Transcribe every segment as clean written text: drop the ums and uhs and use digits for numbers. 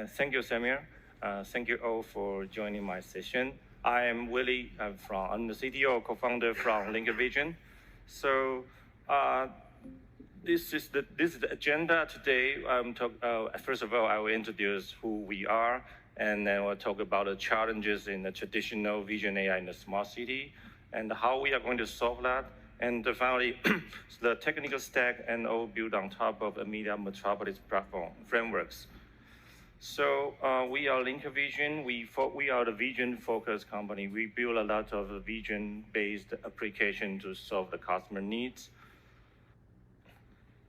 Thank you, Samir. Thank you all for joining my session. I am Willie. I'm the CTO, co-founder from Linker Vision. So uh, this is the agenda today. First of all, I will introduce who we are, and then we'll talk about the challenges in the traditional vision AI in the smart city, and how we are going to solve that. And finally, the technical stack and all built on top of the Media Metropolis platform frameworks. So we are Linker Vision. We are the vision-focused company. We build a lot of vision-based application to solve the customer needs.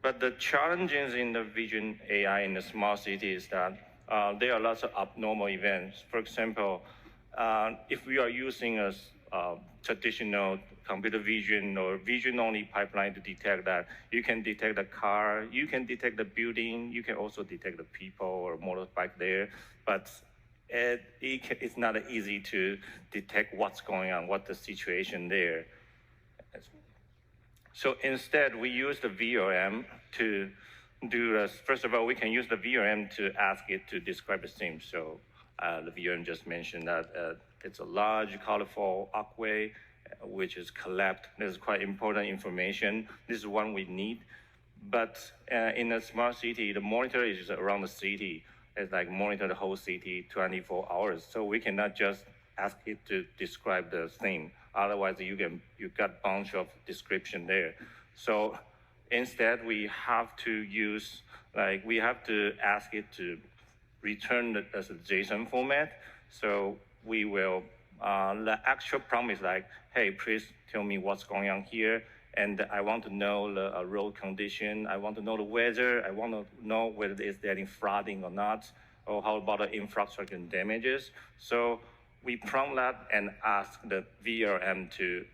But the challenges in the vision AI in the smart city is that there are lots of abnormal events. For example, if we are using a traditional computer vision or vision-only pipeline to detect that, you can detect the car, you can detect the building, you can also detect the people or motorbike there, but it's not easy to detect what's going on, what the situation there. So instead, we use the VRM to do this. First of all, we can use the VRM to ask it to describe the scene. So the VRM just mentioned that it's a large, colorful arcway, which is collect. This is quite important information. This is one we need. But in a smart city, the monitor is around the city. It's like monitor the whole city 24 hours. So we cannot just ask it to describe the thing. Otherwise, you got a bunch of description there. So instead, we have to ask it to return as a JSON format. So we will, the actual prompt is like, hey, please tell me what's going on here. And I want to know the road condition. I want to know the weather. I want to know whether there's any flooding or not, or how about the infrastructure damages. So we prompt that and ask the VRM to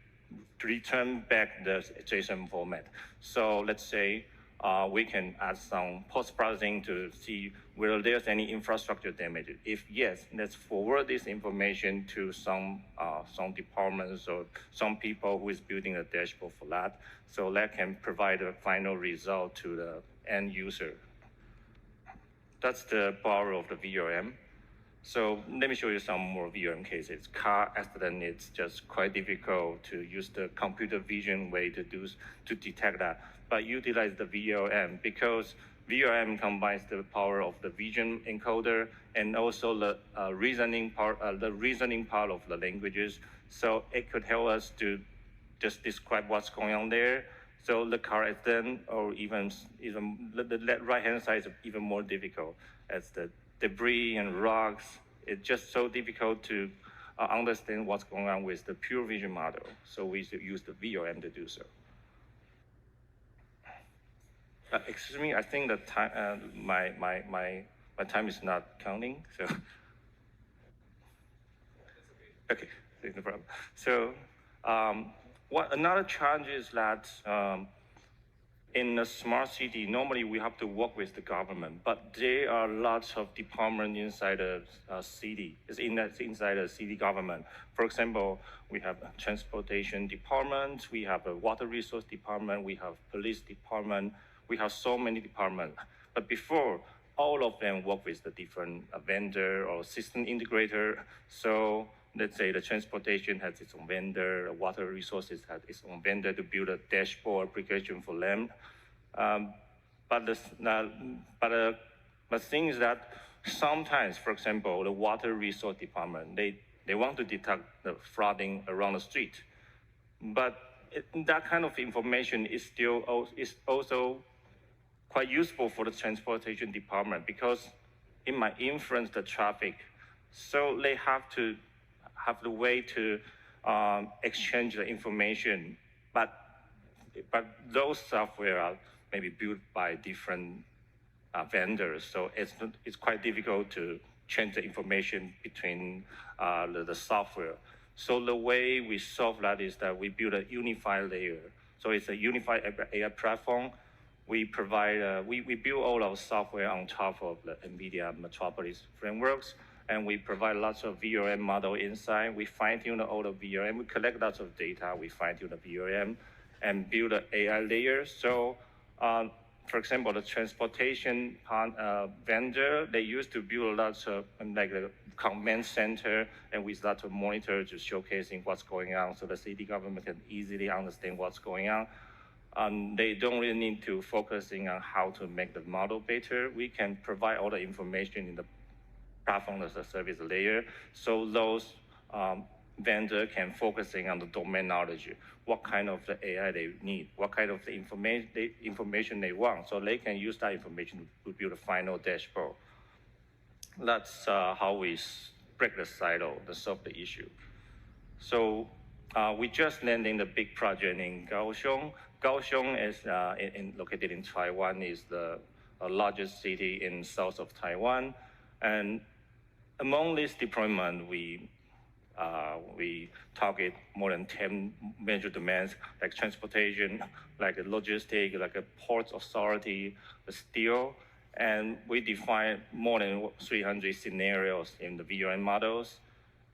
return back the JSON format. So let's say we can add some post-processing to see whether there's any infrastructure damage. If yes, let's forward this information to some departments or some people who is building a dashboard for that, so that can provide a final result to the end user. That's the power of the VRM. So let me show you some more VRM cases. Car accident, it's just quite difficult to use the computer vision way to detect that, but utilize the VRM because VRM combines the power of the vision encoder and also the reasoning part of the languages. So it could help us to just describe what's going on there. So the car accident, or even the right-hand side is even more difficult as the debris and rocks. It's just so difficult to understand what's going on with the pure vision model. So we should use the VRM to do so. Excuse me, I think the time, my time is not counting. So okay, no problem. So another challenge is that in a smart city, normally we have to work with the government, but there are lots of departments inside a city. It's inside a city government. For example, we have a transportation department, we have a water resource department, we have police department, we have so many departments. But before, all of them work with the different vendor or system integrator. So let's say the transportation has its own vendor, the water resources has its own vendor to build a dashboard application for them. But the thing is that sometimes, for example, the water resource department, they want to detect the flooding around the street. But that kind of information is also quite useful for the transportation department because it might influence the traffic. So they have the way to exchange the information, but those software are maybe built by different vendors, so it's quite difficult to change the information between the software. So the way we solve that is that we build a unified layer. So it's a unified AI platform. We provide we build all our software on top of the NVIDIA Metropolis frameworks. And we provide lots of VRM model inside. We fine-tune all the VRM. We collect lots of data. We fine-tune the VRM and build an AI layer. So for example, the transportation vendor, they used to build lots of like a command center and with lots of monitors just showcasing what's going on, so the city government can easily understand what's going on. They don't really need to focusing on how to make the model better. We can provide all the information in the platform as a service layer, so those vendor can focusing on the domain knowledge, what kind of the AI they need, what kind of the information they want, so they can use that information to build a final dashboard. That's how we break the silo, to solve the issue. So we just landing the big project in Kaohsiung. Kaohsiung is located in Taiwan, is the largest city in south of Taiwan. And among this deployment, we target more than 10 major domains like transportation, like logistics, like a ports authority, the steel, and we define more than 300 scenarios in the VRM models.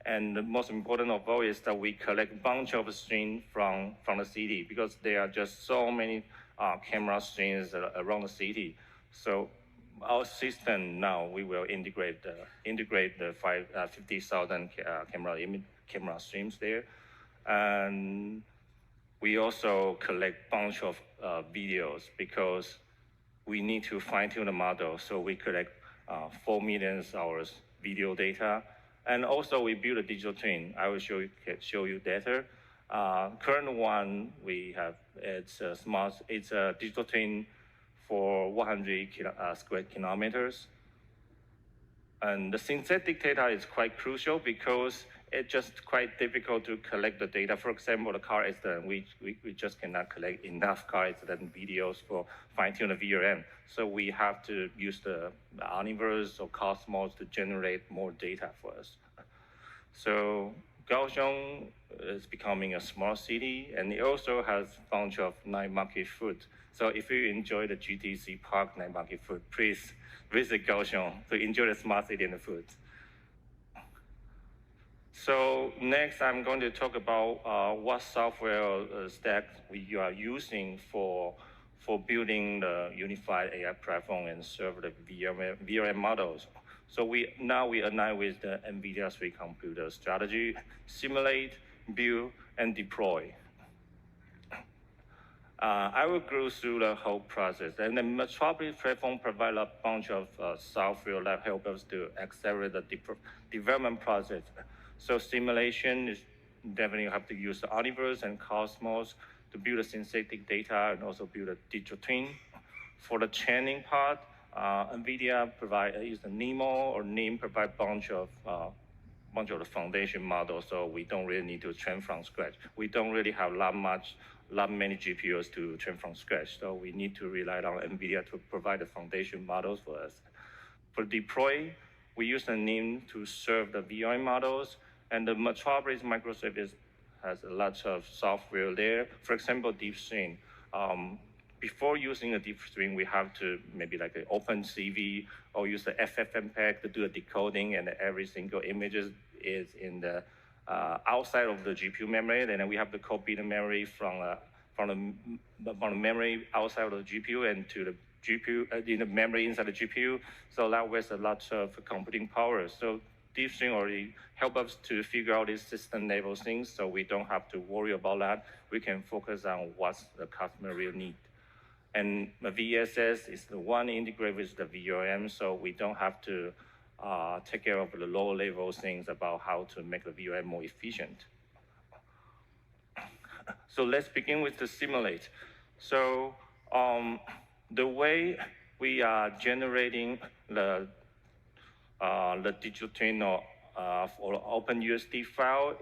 And the most important of all is that we collect a bunch of streams from the city, because there are just so many camera streams around the city. So our system now, we will integrate the 50,000 camera streams there. And we also collect bunch of videos, because we need to fine tune the model. So we collect 4 million hours video data. And also we build a digital twin. I will show you data. Current one we have, it's a digital twin for 100 square kilometers. And the synthetic data is quite crucial, because it's just quite difficult to collect the data. For example, the car accident, we just cannot collect enough car accident videos for fine-tune the VRM. So we have to use the Omniverse or Cosmos to generate more data for us. So Kaohsiung is becoming a smart city, and it also has a bunch of night market food. So if you enjoy the GTC Park night market food, please visit Kaohsiung to enjoy the smart city and the food. So next, I'm going to talk about what software stack we are using for building the unified AI platform and serve the VRM models. So we align with the NVIDIA 3 computer strategy: simulate, build, and deploy. I will go through the whole process. And the Metropolis platform provides a bunch of software that help us to accelerate the development process. So simulation is definitely have to use the Omniverse and Cosmos to build a synthetic data and also build a digital twin. For the training part, NVIDIA use the NeMo or NIM provide bunch of the foundation models, so we don't really need to train from scratch. We don't really have that many GPUs to train from scratch, so we need to rely on NVIDIA to provide the foundation models for us. For deploy, we use the NIM to serve the VRM models, and the Metropolis microservice has a lot of software there. For example, DeepStream. Before using a DeepStream, we have to maybe like an OpenCV or use the FFmpeg to do the decoding, and every single image is in the outside of the GPU memory. And then we have to copy the memory from the memory outside of the GPU and to the GPU in the memory inside the GPU. So that wastes a lot of computing power. So DeepStream already help us to figure out these system level things, so we don't have to worry about that. We can focus on what the customer will need. And the VSS is the one integrated with the VRM, so we don't have to take care of the low level things about how to make the VRM more efficient. So let's begin with the simulate. So the way we are generating the digital twin or OpenUSD file,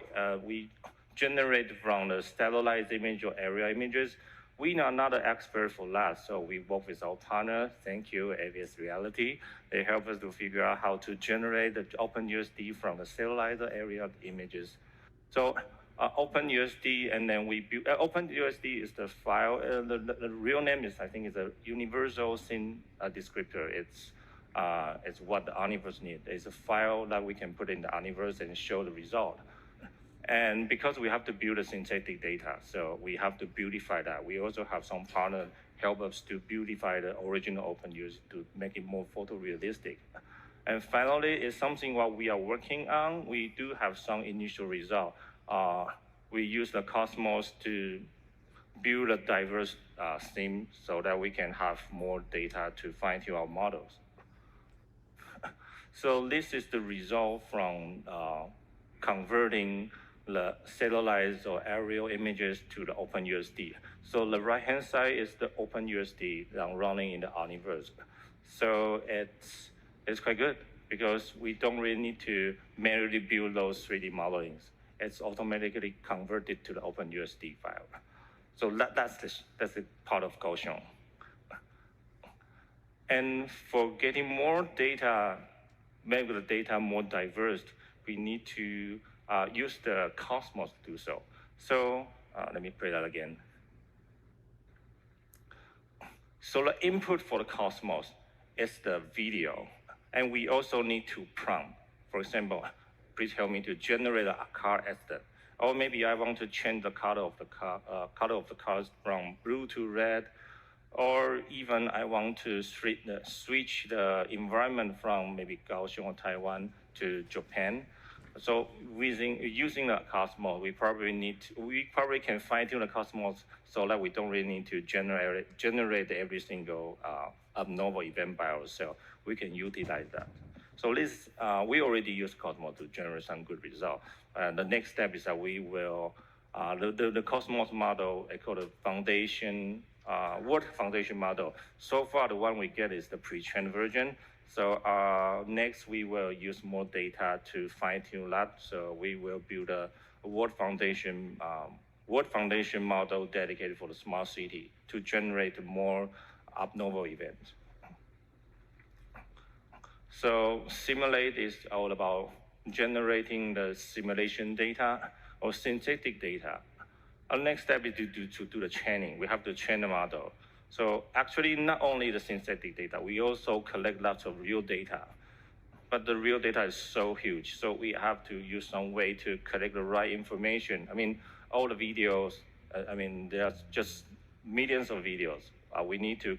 we generate from the stabilized image or area images. We are not an expert for that, so we work with our partner. Thank you, AVS Reality. They help us to figure out how to generate the OpenUSD from the stabilized area images. So OpenUSD, and then we build OpenUSD is the file. The real name is, I think, is a universal scene descriptor. It's what the Omniverse needs. It's a file that we can put in the Omniverse and show the result. And because we have to build a synthetic data, so we have to beautify that. We also have some partner help us to beautify the original open use to make it more photorealistic. And finally, it's something what we are working on. We do have some initial result. We use the Cosmos to build a diverse theme so that we can have more data to fine-tune our models. So this is the result from converting the satellite or aerial images to the OpenUSD. So the right-hand side is the OpenUSD running in the Omniverse. So it's quite good because we don't really need to manually build those 3D modelings. It's automatically converted to the OpenUSD file. So that's the part of Kaohsiung. And for getting more data, make the data more diverse, we need to use the Cosmos to do so. So let me play that again. So the input for the Cosmos is the video. And we also need to prompt. For example, please help me to generate a car accident. Or maybe I want to change the color of the cars from blue to red. Or even I want to switch the environment from maybe Kaohsiung or Taiwan to Japan. So using the Cosmos, we probably can fine-tune the Cosmos so that we don't really need to generate every single abnormal event by ourselves. We can utilize that. So this we already use Cosmos to generate some good results. The next step is that we will the Cosmos model, I call it foundation. Word foundation model. So far, the one we get is the pre-trained version. So next, we will use more data to fine-tune that. So we will build a word foundation model dedicated for the smart city to generate more abnormal events. So simulate is all about generating the simulation data or synthetic data. Our next step is to do the training. We have to train the model. So actually, not only the synthetic data, we also collect lots of real data. But the real data is so huge, so we have to use some way to collect the right information. I mean, all the videos, there are just millions of videos. We need to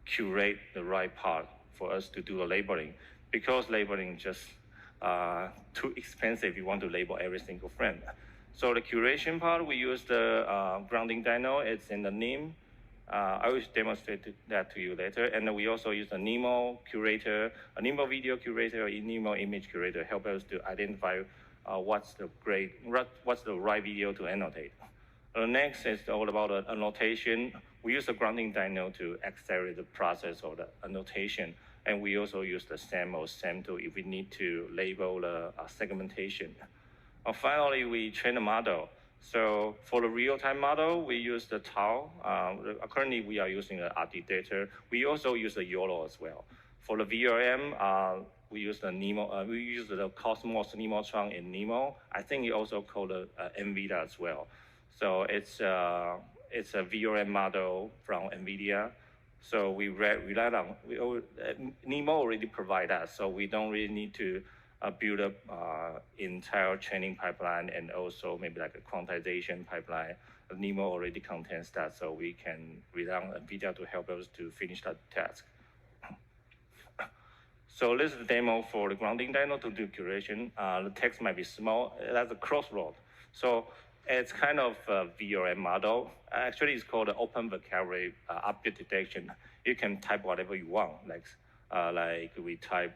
curate the right part for us to do the labeling, because labeling is just too expensive if you want to label every single frame. So the curation part, we use the grounding dyno. It's in the NIM. I will demonstrate that to you later. And then we also use a NEMO curator, a NEMO video curator, a NEMO image curator, help us to identify what's the right video to annotate. Next is all about annotation. We use the grounding dyno to accelerate the process of the annotation. And we also use the SAM or SAM2 if we need to label the segmentation. Finally, we train the model. So for the real-time model, we use the TAO. Currently, we are using the RT data. We also use the YOLO as well. For the VRM, we use the NEMO. We use the Cosmos Nemotron in NEMO. I think it also called NVIDIA as well. So it's a VRM model from NVIDIA. So we rely on NEMO already provide that, so we don't really need to build up entire training pipeline and also maybe like a quantization pipeline. NEMO already contains that, so we can rely on NVIDIA to help us to finish that task. So this is the demo for the grounding dyno to do curation. The text might be small. That's a crossroad. So it's kind of a VRM model. Actually, it's called open vocabulary object detection. You can type whatever you want, like we type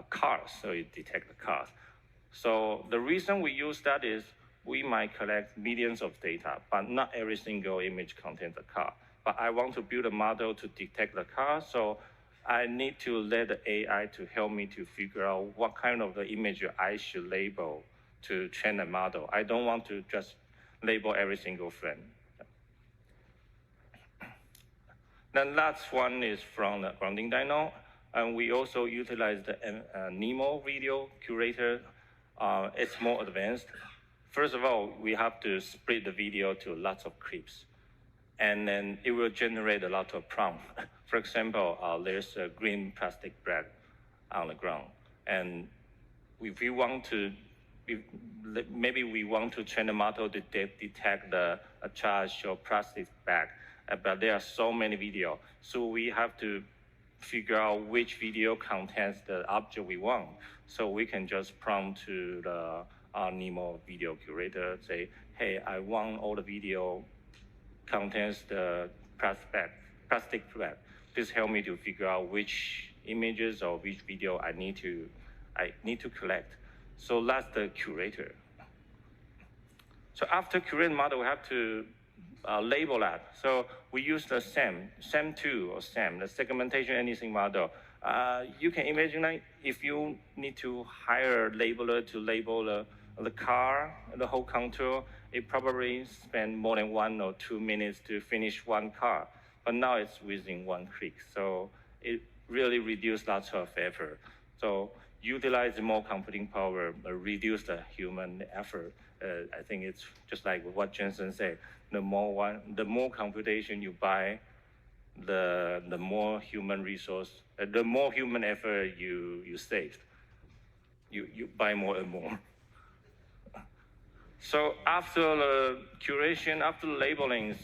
cars, so it detects the cars. So the reason we use that is we might collect millions of data, but not every single image contains a car. But I want to build a model to detect the car, so I need to let the AI to help me to figure out what kind of the image I should label to train a model. I don't want to just label every single frame. Then last one is from the grounding dyno. And we also utilize the NEMO video curator. It's more advanced. First of all, we have to split the video to lots of clips. And then it will generate a lot of prompts. For example, there's a green plastic bag on the ground. And if we want to maybe we want to train the model to detect a trash or plastic bag, but there are so many video, so we have to figure out which video contains the object we want. So we can just prompt to the Nemo video curator, say, hey, I want all the video contains the plastic bag. Please help me to figure out which images or which video I need to collect. So that's the curator. So after curate model, we have to label that. So we use the SAM2 or SAM, the segmentation anything model. You can imagine like if you need to hire a labeler to label the car, the whole contour, it probably spend more than 1 or 2 minutes to finish one car. But now it's within one click. So it really reduces lots of effort. So utilize more computing power, reduce the human effort. I think it's just like what Jensen said. The more computation you buy, the more human resource, the more human effort you save. You buy more and more. So after the curation, after the labelings,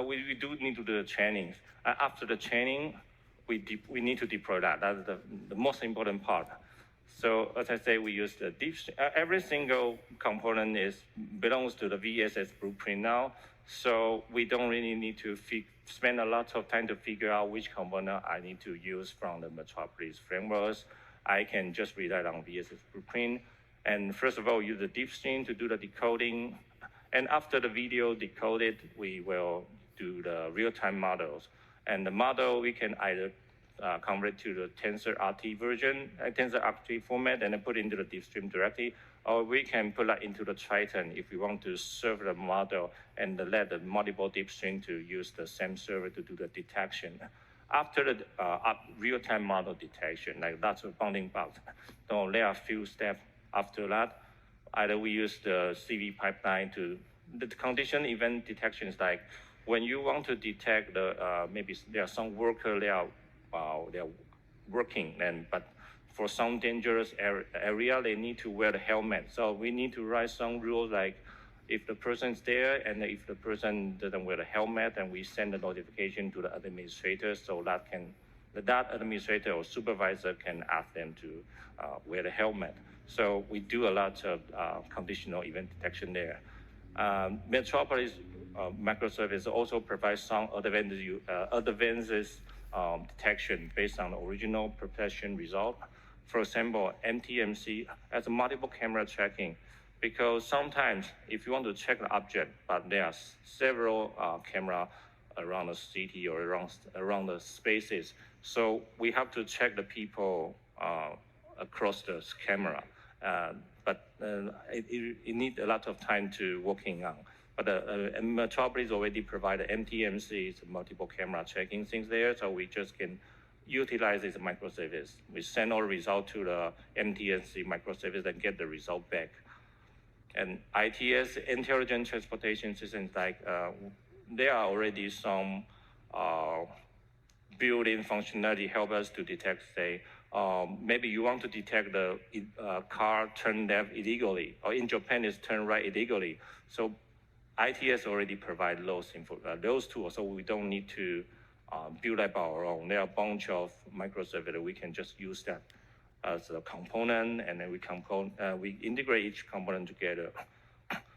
we do need to do the trainings. After the training, we need to deploy that. That's the most important part. So as I say, we use the deep. Every single component belongs to the VSS blueprint now. So we don't really need to spend a lot of time to figure out which component I need to use from the Metropolis frameworks. I can just rely on VSS blueprint. And first of all, use the deep stream to do the decoding. And after the video decoded, we will do the real-time models. And the model, we can either convert to the TensorRT version, TensorRT format, and then put into the deep stream directly, or we can put that into the Triton if we want to serve the model and let the multiple deep stream to use the same server to do the detection. After the real-time model detection, like that's a bounding box. So there are a few steps after that. Either we use the CV pipeline to the condition event detection is like when you want to detect maybe there are some worker they're working, but for some dangerous area they need to wear the helmet. So we need to write some rules like if the person's there and if the person doesn't wear the helmet, then we send the notification to the administrator so that administrator or supervisor can ask them to wear the helmet. So we do a lot of conditional event detection there. Metropolis microservice also provides some advances detection based on the original profession result. For example, MTMC has a multiple camera tracking, because sometimes if you want to check the object, but there are several camera around the city or around the spaces, so we have to check the people across the camera. But it needs a lot of time to working on. But Metropolis already provided MTMC, multiple camera checking things there, so we just can utilize this microservice. We send our result to the MTMC microservice and get the result back. And ITS, intelligent transportation systems, like there are already some built-in functionality help us to detect, say, maybe you want to detect the car turn left illegally, or in Japan is turn right illegally. So ITS already provide those tools, so we don't need to build up our own. There are a bunch of microservices. We can just use that as a component, and then we integrate each component together.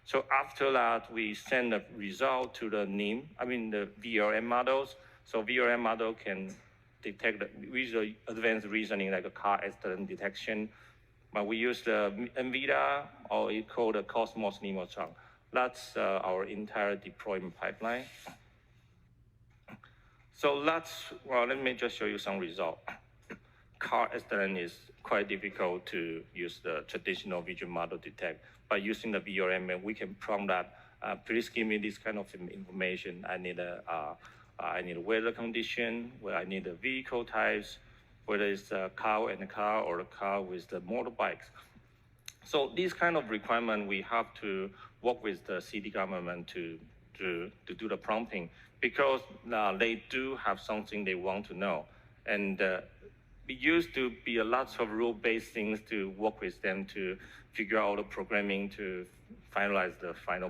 So after that, we send the result to the the VRM models. So VRM model can detect with the advanced reasoning like a car accident detection. But we use the NVIDIA, or it's called the Cosmos Nemotron. That's our entire deployment pipeline. So let me just show you some result. Car accident is quite difficult to use the traditional vision model detect. By using the VRM, we can prompt that, please give me this kind of information. I need a weather condition, where I need the vehicle types, whether it's a car and a car or a car with the motorbikes. So these kind of requirement, we have to work with the city government to do the prompting, because they do have something they want to know. And it used to be a lot of rule-based things to work with them to figure out the programming to finalize the final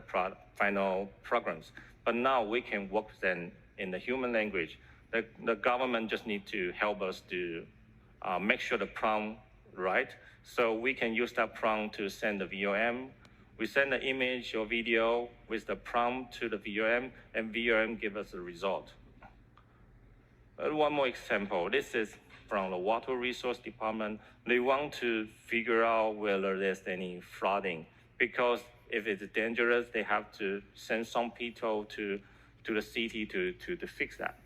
programs. But now we can work with them in the human language. The government just need to help us to make sure the prompt right. So we can use that prompt to send the VOM. We send the image or video with the prompt to the VOM, and VOM give us a result. One more example. This is from the Water Resource Department. They want to figure out whether there's any flooding, because if it's dangerous, they have to send some people to the city to fix that.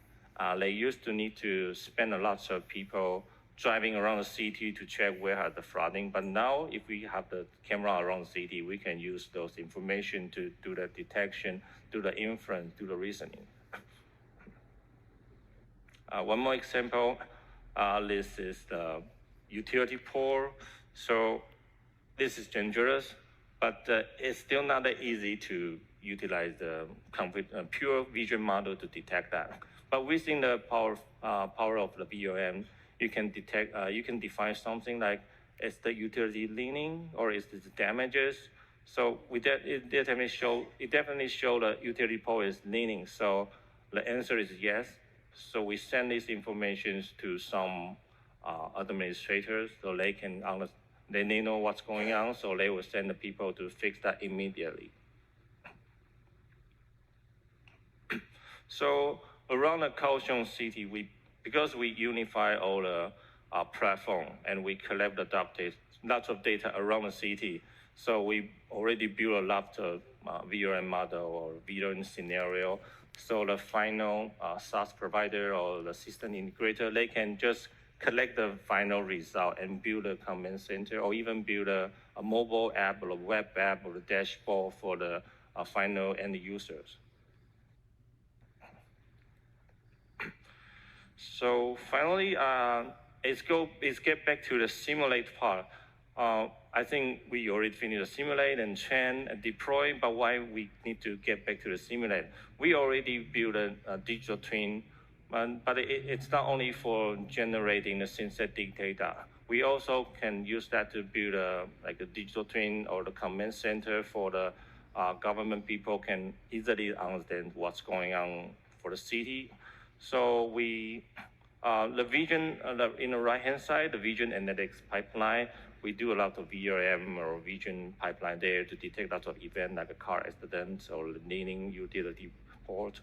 They used to need to spend a lot of people driving around the city to check where are the flooding. But now, if we have the camera around the city, we can use those information to do the detection, do the inference, do the reasoning. One more example, this is the utility pole. So this is dangerous, but it's still not that easy to utilize the pure vision model to detect that. But within the power of the VOM, you can detect, you can define something like, is the utility leaning or is this damages? So it definitely show the utility pole is leaning. So the answer is yes. So we send these information to some administrators so they can they know what's going on. So they will send the people to fix that immediately. So around the Kaohsiung city, because we unify all the platform and we collect the lots of data around the city. So we already built a lot of VRM model or VRM scenario. So the final SaaS provider or the system integrator, they can just collect the final result and build a command center or even build a mobile app or a web app or a dashboard for the final end users. So finally, let's get back to the simulate part. I think we already finished the simulate and train and deploy, but why we need to get back to the simulate? We already built a digital twin, but it's not only for generating the synthetic data. We also can use that to build like a digital twin or the command center for the government people can easily understand what's going on for the city. So the vision in the right-hand side, the vision analytics pipeline, we do a lot of VRM or vision pipeline there to detect lots of events like a car accident or leaning utility port.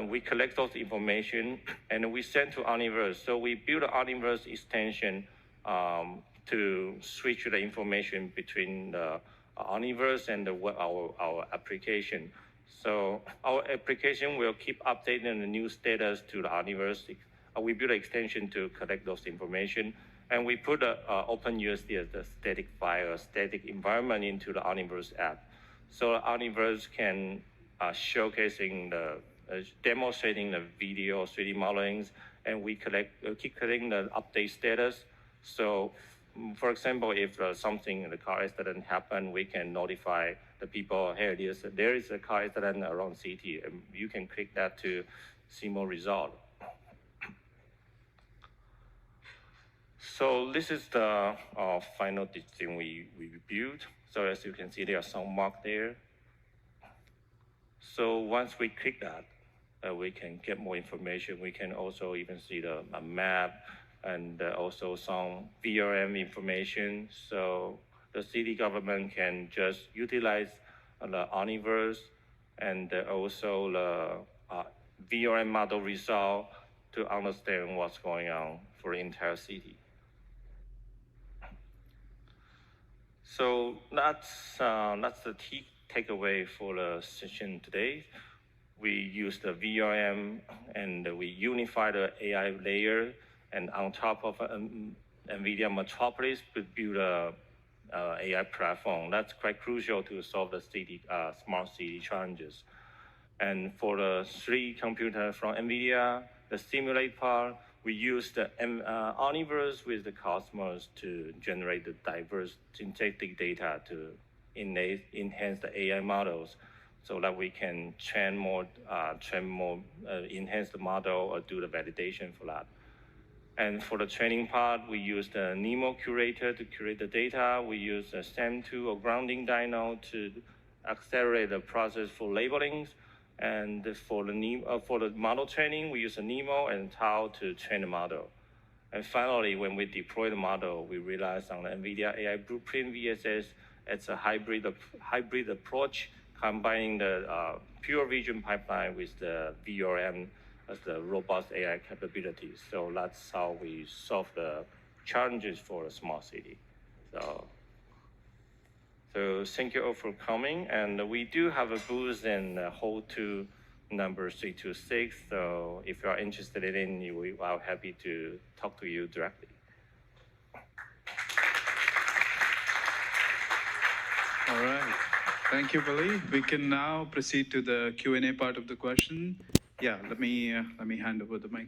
We collect those information and we send to Omniverse. So we build an Omniverse extension to switch the information between the Omniverse and our application. So our application will keep updating the new status to the Omniverse. We build an extension to collect those information, and we put OpenUSD as the static file, static environment into the Omniverse app. So Omniverse can demonstrating the video 3D modelings, and we keep collecting the update status. So, for example, if something in the car accident happened, we can notify the people, hey, there is a car accident around city, and you can click that to see more result. So this is the final thing we built. So as you can see, there are some mark there. So once we click that, we can get more information. We can also even see the map and also some VRM information. So the city government can just utilize the Omniverse and also the VRM model result to understand what's going on for the entire city. So that's the key takeaway for the session today. We use the VRM and we unify the AI layer, and on top of NVIDIA Metropolis, we build a AI platform. That's quite crucial to solve the smart city challenges. And for the 3 computers from NVIDIA, the simulate part, we use the Omniverse with the Cosmos to generate the diverse synthetic data to enhance the AI models, so that we can enhance the model or do the validation for that. And for the training part, we use the NEMO curator to curate the data. We use the STEM2 or grounding dyno to accelerate the process for labelings. And for the model training, we use the NEMO and Tau to train the model. And finally, when we deploy the model, we realize on the NVIDIA AI Blueprint VSS, it's a hybrid approach, combining the pure vision pipeline with the VRM as the robust AI capabilities. So that's how we solve the challenges for a smart city. So thank you all for coming. And we do have a booth in Hall 2, number 326. So if you are interested in it, we are happy to talk to you directly. All right. Thank you, Billy. We can now proceed to the Q&A part of the question. Yeah, let me hand over the mic.